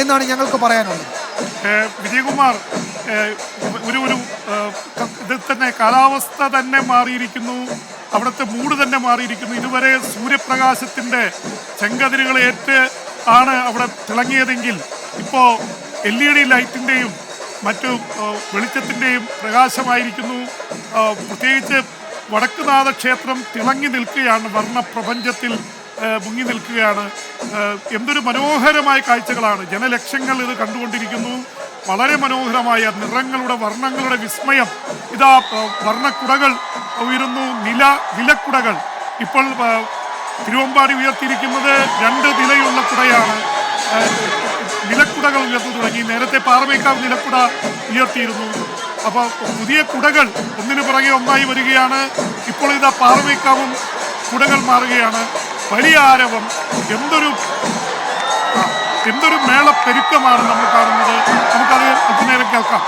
എന്നാണ് ഞങ്ങൾക്ക് പറയാനുള്ളത്. വിജയകുമാർ, ഒരു ഒരു ഇതിൽ തന്നെ കാലാവസ്ഥ തന്നെ മാറിയിരിക്കുന്നു, അവിടുത്തെ മൂഡ് തന്നെ മാറിയിരിക്കുന്നു. ഇതുവരെ സൂര്യപ്രകാശത്തിൻ്റെ ചെങ്കതിരുകൾ ഏറ്റ് ആണ് അവിടെ തിളങ്ങിയതെങ്കിൽ ഇപ്പോൾ LED ലൈറ്റിൻ്റെയും മറ്റു വെളിച്ചത്തിൻ്റെയും പ്രകാശമായിരിക്കുന്നു. പ്രത്യേകിച്ച് വടക്കുനാഥ ക്ഷേത്രം തിളങ്ങി നിൽക്കുകയാണ്, വർണ്ണപ്രപഞ്ചത്തിൽ മുങ്ങി നിൽക്കുകയാണ്. എന്തൊരു മനോഹരമായ കാഴ്ചകളാണ്. ജനലക്ഷങ്ങൾ ഇത് കണ്ടുകൊണ്ടിരിക്കുന്നു. വളരെ മനോഹരമായ നിറങ്ങളുടെ വർണ്ണങ്ങളുടെ വിസ്മയം. ഇതാ വർണ്ണക്കുടകൾ ഉയരുന്നു, നിലക്കുടകൾ. ഇപ്പോൾ തിരുവമ്പാടി ഉയർത്തിയിരിക്കുന്നത് 2 നിലയുള്ള കുടയാണ്. നിലക്കുടകൾ ഉയർന്നു തുടങ്ങി. നേരത്തെ പാറമേക്കാവ് നിലക്കുട ഉയർത്തിയിരുന്നു. അപ്പോൾ പുതിയ കുടകൾ ഒന്നിനു പുറകെ ഒന്നായി വരികയാണ്. ഇപ്പോൾ ഇതാ പാറമേക്കാവും കുടകൾ മാറുകയാണ്. വലിയ ആരവം, എന്തൊരു മേളപ്പെരുക്കമാണ് നമ്മൾ കാണുന്നത്. നമുക്കത് അല്പനേരം കേൾക്കാം.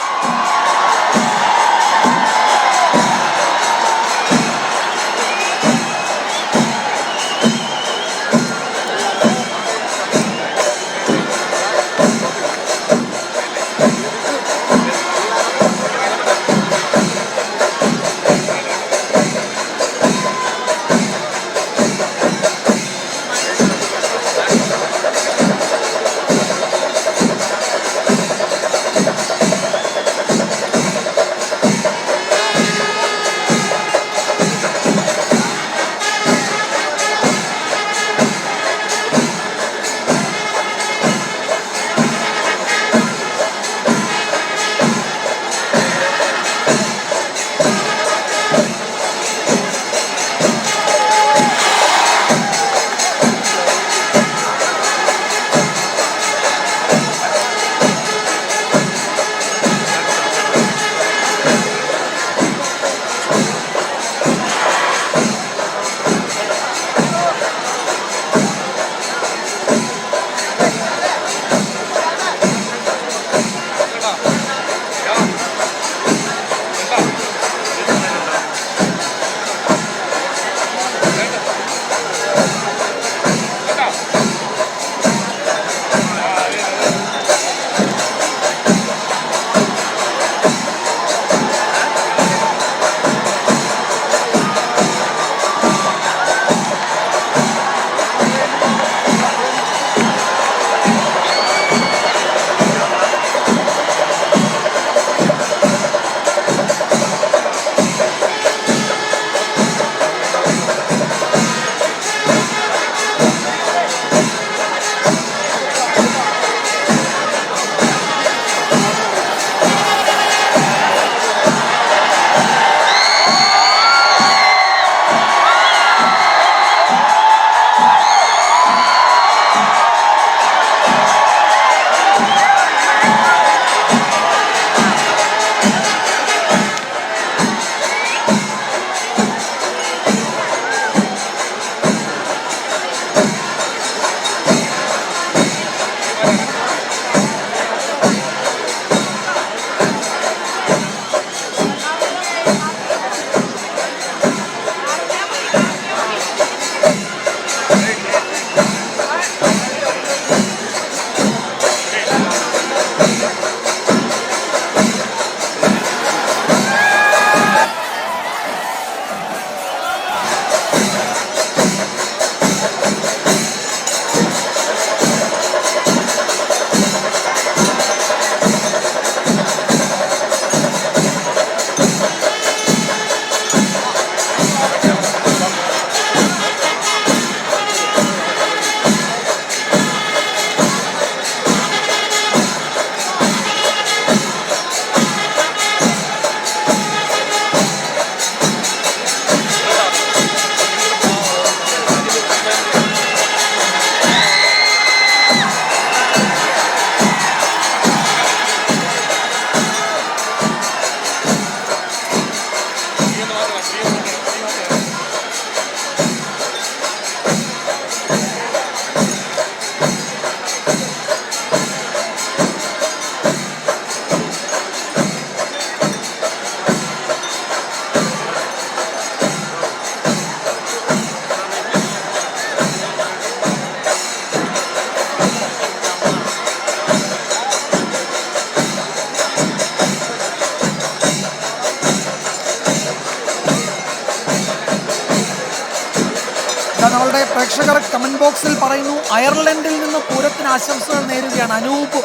പ്രേക്ഷകർ കമന്റ് ബോക്സിൽ പറയുന്നു അയർലൻഡിൽ നിന്ന് പൂരത്തിന് ആശംസകൾ നേരുകയാണ്. അനൂപ്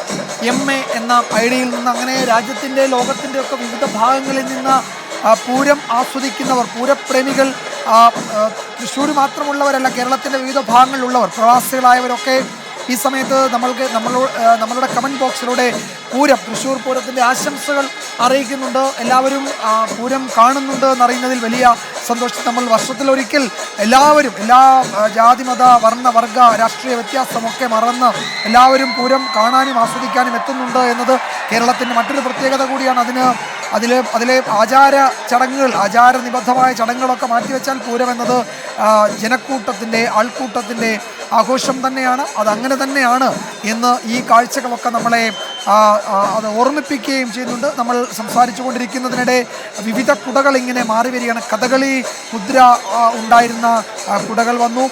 MA എന്ന ഐഡിയിൽ നിന്ന്. അങ്ങനെ രാജ്യത്തിൻ്റെ ലോകത്തിൻ്റെ ഒക്കെ വിവിധ ഭാഗങ്ങളിൽ നിന്ന് പൂരം ആസ്വദിക്കുന്നവർ, പൂരപ്രേമികൾ, തൃശ്ശൂർ മാത്രമുള്ളവരല്ല, കേരളത്തിൻ്റെ വിവിധ ഭാഗങ്ങളിലുള്ളവർ, പ്രവാസികളായവരൊക്കെ ഈ സമയത്ത് നമ്മളുടെ കമൻറ്റ് ബോക്സിലൂടെ തൃശ്ശൂർ പൂരത്തിൻ്റെ ആശംസകൾ അറിയിക്കുന്നുണ്ട്. എല്ലാവരും പൂരം കാണുന്നുണ്ട് എന്നറിയുന്നതിൽ വലിയ സന്തോഷം. നമ്മൾ വർഷത്തിലൊരിക്കൽ എല്ലാവരും, എല്ലാ ജാതി മത വർണ്ണ വർഗ രാഷ്ട്രീയ വ്യത്യാസമൊക്കെ മറന്ന് എല്ലാവരും പൂരം കാണാനും ആസ്വദിക്കാനും എത്തുന്നുണ്ട് എന്നത് കേരളത്തിൻ്റെ മറ്റൊരു പ്രത്യേകത കൂടിയാണ്. അതിലെ ആചാര ചടങ്ങുകൾ, ആചാരനിബദ്ധമായ ചടങ്ങുകളൊക്കെ മാറ്റിവെച്ചാൽ പൂരം എന്നത് ജനക്കൂട്ടത്തിൻ്റെ, ആൾക്കൂട്ടത്തിൻ്റെ ആഘോഷം തന്നെയാണ്. അതങ്ങനെ തന്നെയാണ് എന്ന് ഈ കാഴ്ചകളൊക്കെ നമ്മളെ അത് ഓർമ്മിപ്പിക്കുകയും ചെയ്യുന്നുണ്ട്. നമ്മൾ സംസാരിച്ചു കൊണ്ടിരിക്കുന്നതിനിടെ വിവിധ കുടകൾ ഇങ്ങനെ മാറി വരികയാണ്. കഥകളി മുദ്ര ഉണ്ടായിരുന്ന കുടകൾ വന്നു.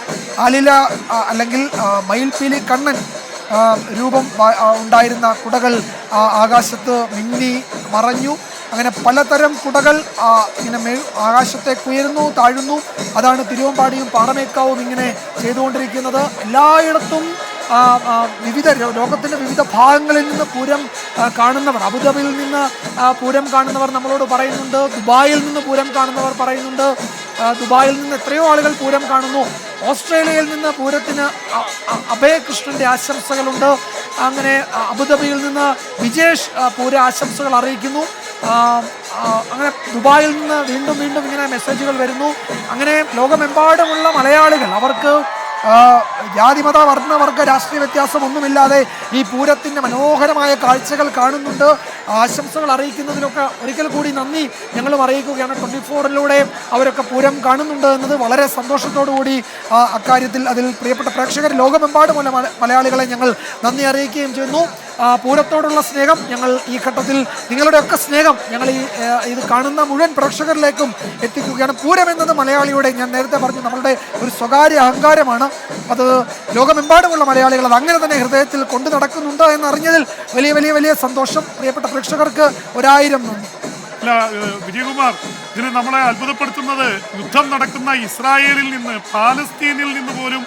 ആലില അല്ലെങ്കിൽ മയിൽപ്പീലി കണ്ണൻ രൂപം ഉണ്ടായിരുന്ന കുടകൾ ആകാശത്ത് മിന്നി മറഞ്ഞു. അങ്ങനെ പലതരം കുടകൾ ഇങ്ങനെ ആകാശത്തേക്ക് ഉയരുന്നു, താഴുന്നു. അതാണ് തിരുവമ്പാടിയും പാറമേക്കാവും ഇങ്ങനെ ചെയ്തുകൊണ്ടിരിക്കുന്നത്. എല്ലായിടത്തും വിവിധ ലോകത്തിൻ്റെ വിവിധ ഭാഗങ്ങളിൽ നിന്ന് പൂരം കാണുന്നവർ, അബുദാബിയിൽ നിന്ന് പൂരം കാണുന്നവർ നമ്മളോട് പറയുന്നുണ്ട്, ദുബായിൽ നിന്ന് പൂരം കാണുന്നവർ പറയുന്നുണ്ട്, ദുബായിൽ നിന്ന് എത്രയോ ആളുകൾ പൂരം കാണുന്നു. ഓസ്ട്രേലിയയിൽ നിന്ന് പൂരത്തിന് അഭയകൃഷ്ണൻ്റെ ആശംസകളുണ്ട്. അങ്ങനെ അബുദാബിയിൽ നിന്ന് വിജേഷ് പൂര ആശംസകൾ അറിയിക്കുന്നു. അങ്ങനെ ദുബായിൽ നിന്ന് വീണ്ടും ഇങ്ങനെ മെസ്സേജുകൾ വരുന്നു. അങ്ങനെ ലോകമെമ്പാടുമുള്ള മലയാളികൾ, അവർക്ക് ജാതിമത വർണ്ണവർഗ രാഷ്ട്രീയ വ്യത്യാസമൊന്നുമില്ലാതെ ഈ പൂരത്തിൻ്റെ മനോഹരമായ കാഴ്ചകൾ കാണുന്നുണ്ട്. ആശംസകൾ അറിയിക്കുന്നതിനൊക്കെ ഒരിക്കൽ കൂടി നന്ദി ഞങ്ങളും അറിയിക്കുകയാണ്. 24-ലൂടെ അവരൊക്കെ പൂരം കാണുന്നുണ്ട് എന്നത് വളരെ സന്തോഷത്തോടു കൂടി അക്കാര്യത്തിൽ അതിൽ പ്രിയപ്പെട്ട പ്രേക്ഷകർ ലോകമെമ്പാടുമുള്ള മലയാളികളെ ഞങ്ങൾ നന്ദി അറിയിക്കുകയും ചെയ്യുന്നു. പൂരത്തോടുള്ള സ്നേഹം ഞങ്ങൾ ഈ ഘട്ടത്തിൽ, നിങ്ങളുടെയൊക്കെ സ്നേഹം ഞങ്ങൾ ഇത് കാണുന്ന മുഴുവൻ പ്രേക്ഷകരിലേക്കും എത്തിക്കുകയാണ്. പൂരം എന്നത് മലയാളിയുടെ, ഞാൻ നേരത്തെ പറഞ്ഞു, നമ്മളുടെ ഒരു സ്വകാര്യ അഹങ്കാരമാണ്. അത് ലോകമെമ്പാടുമുള്ള മലയാളികൾ അത് അങ്ങനെ തന്നെ ഹൃദയത്തിൽ കൊണ്ടു നടക്കുന്നുണ്ട് എന്നറിഞ്ഞതിൽ വലിയ വലിയ വലിയ സന്തോഷം. പ്രിയപ്പെട്ട പ്രേക്ഷകർക്ക് 1000 നന്ദി. അല്ല വിജയകുമാർ, ഇതിൽ നമ്മളെ അത്ഭുതപ്പെടുത്തുന്നത് യുദ്ധം നടക്കുന്ന ഇസ്രായേലിൽ നിന്ന്, പാലസ്തീനിൽ നിന്ന് പോലും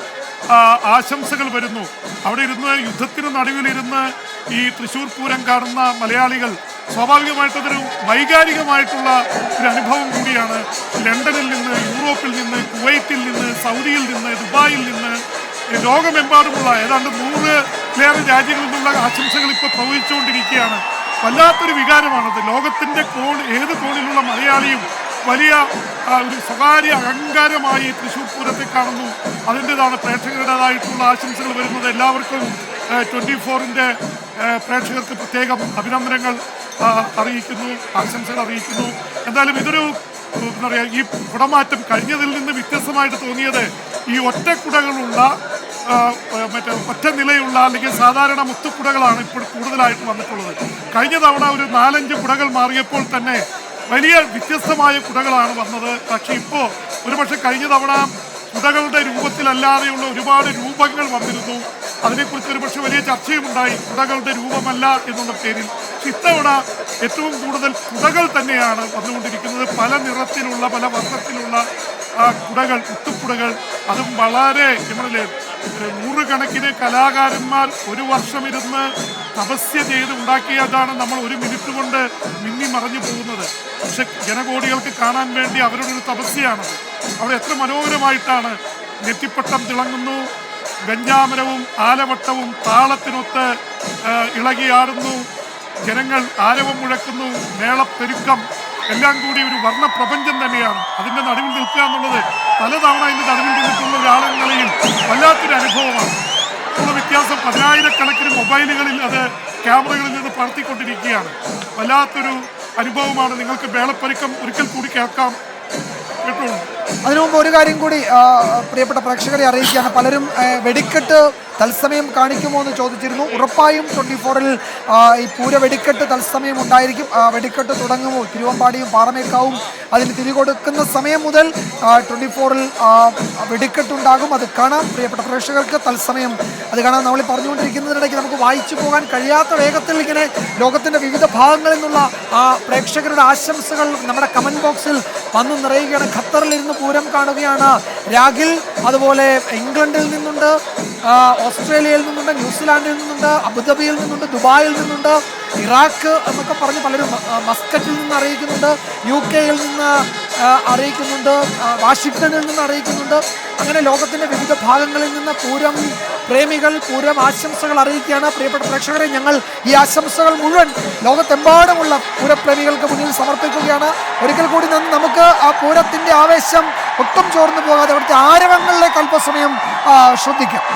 ആശംസകൾ വരുന്നു. അവിടെ ഇരുന്ന്, യുദ്ധത്തിന് നടുവിലിരുന്ന് ഈ തൃശ്ശൂർ പൂരം കാണുന്ന മലയാളികൾ സ്വാഭാവികമായിട്ടതൊരു വൈകാരികമായിട്ടുള്ള ഒരു അനുഭവം കൂടിയാണ്. ലണ്ടനിൽ നിന്ന്, യൂറോപ്പിൽ നിന്ന്, കുവൈറ്റിൽ നിന്ന്, സൗദിയിൽ നിന്ന്, ദുബായിൽ നിന്ന്, ലോകമെമ്പാടുമുള്ള ഏതാണ്ട് 100-ലേറെ രാജ്യങ്ങളിൽ നിന്നുള്ള ആശംസകൾ ഇപ്പോൾ പ്രവഹിച്ചുകൊണ്ടിരിക്കുകയാണ്. വല്ലാത്തൊരു വികാരമാണത്. ലോകത്തിൻ്റെ ഏത് കോണിലുള്ള മലയാളിയും വലിയ ഒരു സ്വകാര്യ അഹങ്കാരമായി തൃശ്ശൂർ പൂരത്തെ കാണുന്നു. അതിൻ്റെതാണ് പ്രേക്ഷകരുടേതായിട്ടുള്ള ആശംസകൾ വരുന്നത്. എല്ലാവർക്കും 24-ൻ്റെ പ്രേക്ഷകർക്ക് പ്രത്യേകം അഭിനന്ദനങ്ങൾ അറിയിക്കുന്നു, ആശംസകൾ അറിയിക്കുന്നു. എന്തായാലും ഇതൊരു എന്താ പറയുക, ഈ കുടമാറ്റം കഴിഞ്ഞതിൽ നിന്ന് വ്യത്യസ്തമായിട്ട് തോന്നിയത് ഈ ഒറ്റക്കുടകളുള്ള ഒറ്റ നിലയുള്ള അല്ലെങ്കിൽ സാധാരണ മുത്തുക്കുടകളാണ് ഇപ്പോൾ കൂടുതലായിട്ട് വന്നിട്ടുള്ളത്. കഴിഞ്ഞ തവണ ഒരു 4-5 കുടകൾ മാറിയപ്പോൾ തന്നെ വലിയ വ്യത്യസ്തമായ കുടകളാണ് വന്നത്. പക്ഷെ ഇപ്പോൾ ഒരുപക്ഷെ കഴിഞ്ഞ തവണ കുടകളുടെ രൂപത്തിലല്ലാതെയുള്ള ഒരുപാട് രൂപങ്ങൾ വന്നിരുന്നു. അതിനെക്കുറിച്ച് ഒരുപക്ഷെ വലിയ ചർച്ചയും ഉണ്ടായി, കുടകളുടെ രൂപമല്ല എന്നുള്ള പേരിൽ. പക്ഷെ ഇത്തവണ ഏറ്റവും കൂടുതൽ കുടകൾ തന്നെയാണ് വന്നുകൊണ്ടിരിക്കുന്നത്. പല നിറത്തിലുള്ള, പല വർണ്ണത്തിലുള്ള കുടകൾ, മുത്തുക്കുടകൾ. അതും വളരെ നമ്മളിലെ 100 കലാകാരന്മാർ ഒരു വർഷം ഇരുന്ന് തപസ്യ ചെയ്ത് ഉണ്ടാക്കിയതാണ് നമ്മൾ 1 മിനിറ്റ് കൊണ്ട് മിന്നി മറഞ്ഞു പോകുന്നത്. പക്ഷെ ജനകോടികൾക്ക് കാണാൻ വേണ്ടി അവരുടെ ഒരു തപസ്യയാണത്. അവിടെ എത്ര മനോഹരമായിട്ടാണ് നെറ്റിപ്പട്ടം തിളങ്ങുന്നു, ഗഞ്ചാമരവും ആലവട്ടവും താളത്തിനൊത്ത് ഇളകിയാടുന്നു, ജനങ്ങൾ ആരവം മുഴക്കുന്നു, മേളപ്പെരുക്കം, എല്ലാം കൂടി ഒരു വർണ്ണപ്രപഞ്ചം തന്നെയാണ്. അതിൻ്റെ നടുവിൽ നിൽക്കുക എന്നുള്ളത് പലതവണ ഇതിൻ്റെ നടുവിൽ നിന്നിട്ടുള്ള ഒരാളെന്നതിൽ വല്ലാത്തൊരു അനുഭവമാണ്. ഉള്ള വ്യത്യാസം 10,000-കണക്കിന് മൊബൈലുകളിൽ അത് ക്യാമറകളിൽ നിന്ന് പകർത്തിക്കൊണ്ടിരിക്കുകയാണ്. വല്ലാത്തൊരു അനുഭവമാണ്. നിങ്ങൾക്ക് മേളപ്പെരുക്കം ഒരിക്കൽ കൂടി കേൾക്കാം, കേട്ടോളൂ. അതിനു മുമ്പ് ഒരു കാര്യം കൂടി പ്രിയപ്പെട്ട പ്രേക്ഷകരെ അറിയിക്കുകയാണ്. പലരും വെടിക്കെട്ട് തത്സമയം കാണിക്കുമോ എന്ന് ചോദിച്ചിരുന്നു. ഉറപ്പായും 24-ൽ ഈ പൂര വെടിക്കെട്ട് തത്സമയം ഉണ്ടായിരിക്കും. വെടിക്കെട്ട് തുടങ്ങുമ്പോൾ തിരുവമ്പാടിയും പാറമേക്കാവും അതിന് തിരികൊടുക്കുന്ന സമയം മുതൽ 24-ൽ വെടിക്കെട്ടുണ്ടാകും. അത് കാണാം. പ്രിയപ്പെട്ട പ്രേക്ഷകർക്ക് തത്സമയം അത് കാണാം. നമ്മൾ പറഞ്ഞുകൊണ്ടിരിക്കുന്നതിനിടയ്ക്ക് നമുക്ക് വായിച്ചു പോകാൻ കഴിയാത്ത വേഗത്തിൽ ഇങ്ങനെ ലോകത്തിൻ്റെ വിവിധ ഭാഗങ്ങളിൽ നിന്നുള്ള പ്രേക്ഷകരുടെ ആശംസകൾ നമ്മുടെ കമൻറ്റ് ബോക്സിൽ വന്നു നിറയുകയാണ്. ഖത്തറിലിരുന്ന് പൂരം കാണുകയാണ്. രാഗിൽ അതുപോലെ ഇംഗ്ലണ്ടിൽ നിന്നുണ്ട്, ഓസ്ട്രേലിയയിൽ നിന്നുണ്ട്, ന്യൂസിലാൻഡിൽ നിന്നുണ്ട്, അബുദാബിയിൽ നിന്നുണ്ട്, ദുബായിൽ നിന്നുണ്ട്, ഇറാഖ് എന്നൊക്കെ പറഞ്ഞ് പലരും, മസ്കറ്റിൽ നിന്ന് അറിയിക്കുന്നുണ്ട്, UK-യിൽ നിന്ന് അറിയിക്കുന്നുണ്ട്, വാഷിങ്ടണിൽ നിന്ന് അറിയിക്കുന്നുണ്ട്. അങ്ങനെ ലോകത്തിൻ്റെ വിവിധ ഭാഗങ്ങളിൽ നിന്ന് പൂരം പ്രേമികൾ പൂരം ആശംസകൾ അറിയിക്കുകയാണ്. പ്രിയപ്പെട്ട പ്രേക്ഷകരെ, ഞങ്ങൾ ഈ ആശംസകൾ മുഴുവൻ ലോകത്തെമ്പാടുമുള്ള പൂരപ്രേമികൾക്ക് മുന്നിൽ സമർപ്പിക്കുകയാണ്. ഒരിക്കൽ കൂടി നമുക്ക് ആ പൂരത്തിൻ്റെ ആവേശം ഒട്ടും ചോർന്നു പോകാതെ അവിടുത്തെ ആരവങ്ങളിലേക്ക് അല്പസമയം ശ്രദ്ധിക്കാം.